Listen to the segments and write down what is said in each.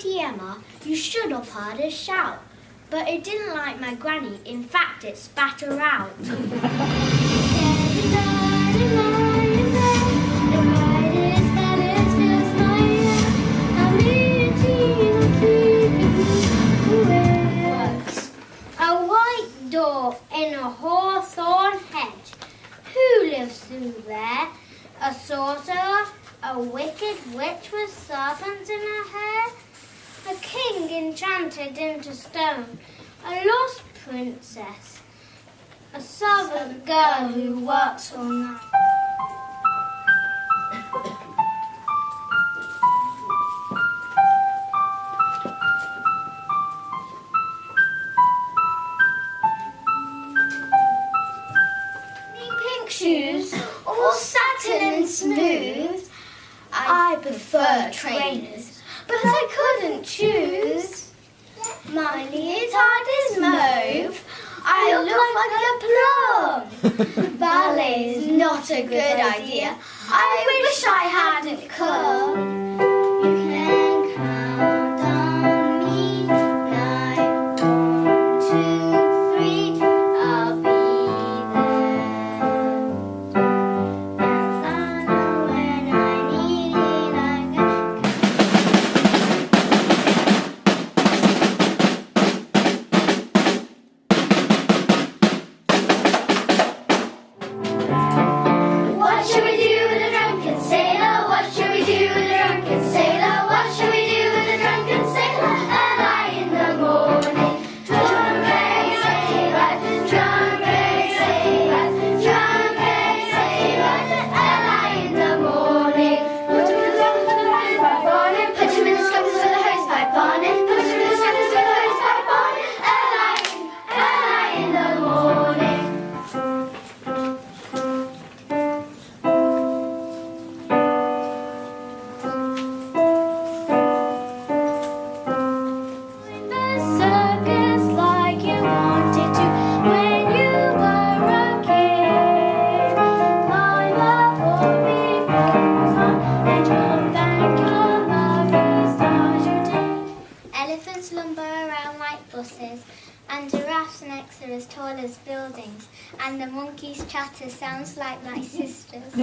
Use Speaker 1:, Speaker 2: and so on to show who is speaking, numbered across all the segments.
Speaker 1: Auntie Emma, you should have heard us shout. But it didn't like my granny, in fact it spat her out. A white door in a hawthorn hedge. Who lives through there? A sorcerer, a wicked witch with serpents in her hair? A king enchanted into stone, a lost princess, a servant girl who works all night. Pink shoes, all satin and smooth. I prefer trainers, but I couldn't choose. My leotard is mauve. I look like a plum. Ballet is not a good idea. I wish I hadn't come. You can count on me. 9, 1, 2, 3. I'll be there. And I know when I need it, I can. What should we do with a drunken sailor? What should we do with a drunken sailor? What should we do with a drunken sailor? Early in the morning, drunken sailor, drunken sailor, drunken sailor. Early in the morning, put him in the scuppers with a hose pipe on him. Put him in the scuppers with a hose pipe on him. Put him in the scuppers with a hose pipe on him. Early in the morning. Circus like you wanted to when you were a kid. Climb up or be on and jump and your lovely stars your day. Elephants lumber around like buses, and giraffes' necks are as tall as buildings, and the monkey's chatter sounds like my sister's.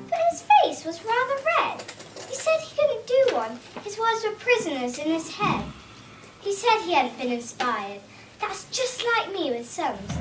Speaker 1: But his face was rather red. He said he couldn't do one. His words were prisoners in his head. He said he hadn't been inspired. That's just like me with songs.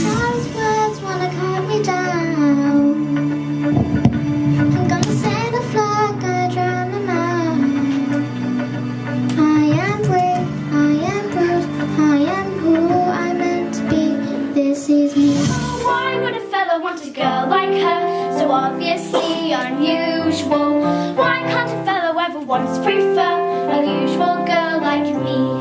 Speaker 1: Charlie's words wanna cut me down. I'm gonna say the flag, gonna drown them out. I am brave, I am proud, I am who I'm meant to be. This is me. Why would a fella want a girl like her? So obviously unusual. Why can't a fellow ever once prefer a usual girl like me?